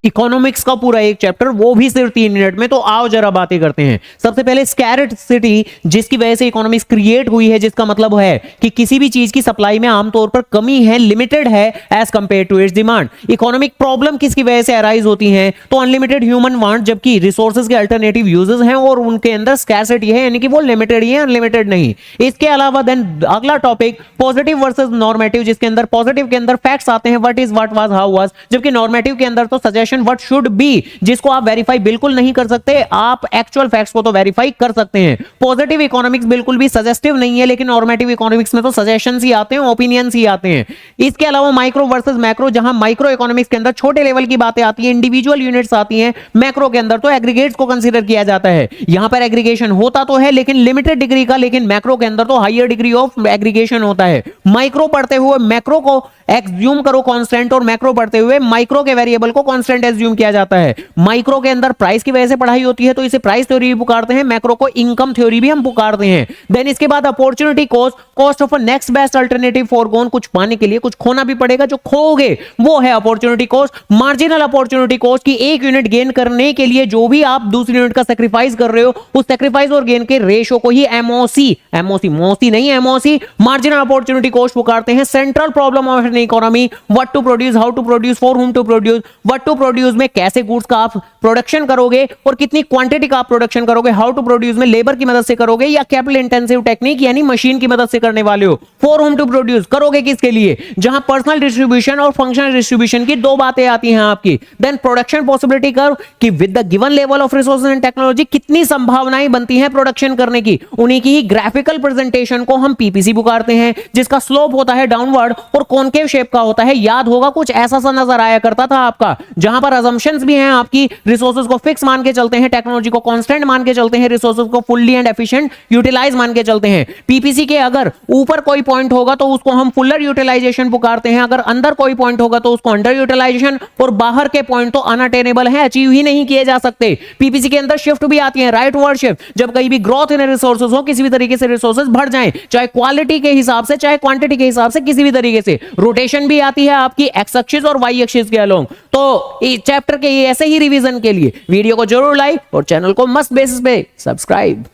Economics का पूरा एक चैप्टर, वो भी सिर्फ 3 मिनट में। तो आओ जरा बातें करते हैं। सबसे पहले स्कैरसिटी, जिसकी वजह से इकोनॉमिक्स क्रिएट हुई है, जिसका मतलब है कि किसी भी चीज की सप्लाई में आमतौर पर कमी है, लिमिटेड है as compare to its demand. Economic problem किसकी वजह से अराइज होती है? तो अनलिमिटेड ह्यूमन वांट, जबकि रिसोर्सेज के अल्टरनेटिव यूजेस हैं और उनके अंदर स्कैरसिटी है, यानी कि वो लिमिटेड ही है, अनलिमिटेड नहीं। इसके अलावा देन अगला टॉपिक पॉजिटिव वर्सेस नॉर्मेटिव, जिसके अंदर पॉजिटिव के अंदर फैक्ट्स आते हैं, what is, what was, how was, जबकि नॉर्मेटिव के अंदर तो सजेशन, व्हाट शुड बी, जिसको आप वेरीफाई बिल्कुल नहीं कर सकते, आप एक्चुअल फैक्ट्स को तो वेरीफाई कर सकते हैं। पॉजिटिव इकोनॉमिक्स बिल्कुल भी सजेस्टिव नहीं है, लेकिन नॉर्मेटिव इकोनॉमिक्स में तो सजेशंस ही आते हैं, ओपिनियंस ही आते हैं। इसके अलावा माइक्रो वर्सेस मैक्रो, जहां माइक्रो इकोनॉमिक्स के अंदर छोटे लेवल की बातें आती हैं, इंडिविजुअल यूनिट्स आती हैं, मैक्रो के अंदर तो एग्रीगेट्स को कंसीडर किया जाता है। यहां पर एग्रीगेशन होता तो है लेकिन लिमिटेड डिग्री का, लेकिन मैक्रो के अंदर तो हायर डिग्री ऑफ एग्रीगेशन होता है। माइक्रो पढ़ते हुए मैक्रो को एज्यूम करो कांस्टेंट, और मैक्रो पढ़ते हुए माइक्रो के वेरिएबल को कांस्टेंट एज्यूम किया जाता है। माइक्रो के अंदर प्राइस की वजह से पढ़ाई होती है, तो इसे प्राइस थ्योरी भी पुकारते हैं, मैक्रो को इनकम थ्योरी भी हम पुकारते हैं। देन इसके बाद opportunity cost, cost of a next best alternative foregone, कुछ पाने के लिए कुछ खोना भी पड़ेगा, जो खोओगे वो है opportunity cost. Marginal opportunity cost की एक यूनिट गेन करने के लिए जो भी आप दूसरी यूनिट का सैक्रिफाइस कर रहे हो, उस सैक्रिफाइस और गेन के रेशो को ही एमओसी, एमओसी मोसी नहीं, एमओसी मार्जिनल अपॉर्चुनिटी कॉस्ट पुकारते हैं। Central problem of an economy, what to produce, how to produce, for whom to produce, what to produce में कैसे गुड्स का आप प्रोडक्शन करोगे और कितनी क्वांटिटी का आप प्रोडक्शन करोगे, हाउ टू प्रोड्यूस में लेबर की मदद से करोगे या कैपिटल इंटेंसिव टेक्निक यानी मशीन की मदद से करने वाले हो। फॉर होम टू प्रोड्यूस करोगे किसके लिए, जहां पर्सनल डिस्ट्रीब्यूशन और फंक्शनल डिस्ट्रीब्यूशन की दो बातें आती हैं आपकी। देन प्रोडक्शन पॉसिबिलिटी कर्व कि with the given level of resources and technology कितनी संभावनाएं बनती हैं प्रोडक्शन करने की, उन्हीं की ही ग्राफिकल प्रेजेंटेशन को हम पीपीसी पुकारते हैं, जिसका स्लोप होता है डाउनवर्ड और कॉनकेव शेप का होता है। याद होगा कुछ ऐसा सा नजर आया करता था आपका, जहां पर अजम्पशंस भी हैं आपकी, रिसोर्सेज को फिक्स मान के चलते हैं, टेक्नोलॉजी को कांस्टेंट मान के चलते हैं, रिसोर्सेज को फुल्ली एंड एफिशिएंट यूटिलाइज मान के चलते हैं। पीपीसी के अगर ऊपर कोई पॉइंट होगा तो उसको हम फुलर यूटिलाइजेशन पुकारते हैं, अगर अंदर कोई पॉइंट होगा तो उसको अंडर यूटिलाइजेशन, और बाहर के पॉइंट तो अनअटेनेबल है, अचीव ही नहीं किए जा सकते। पीपीसी के अंदर शिफ्ट भी आती है, राइट वर्ड शिफ्ट, जब कहीं भी ग्रोथ इन रिसोर्सेज हो, किसी भी तरीके से रिसोर्सेज बढ़ जाएं, चाहे क्वालिटी के हिसाब से चाहे क्वांटिटी के हिसाब से, किसी भी तरीके से। रोटेशन भी आती है आपकी एक्स एक्सिस और वाई एक्सिस के अलोंग। तो इस चैप्टर के ऐसे ही रिवीजन के लिए वीडियो को जरूर लाइक और चैनल को मस्त बेसिस पे सब्सक्राइब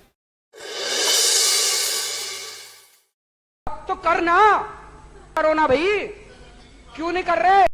तो करना, करो ना भाई, क्यों नहीं कर रहे?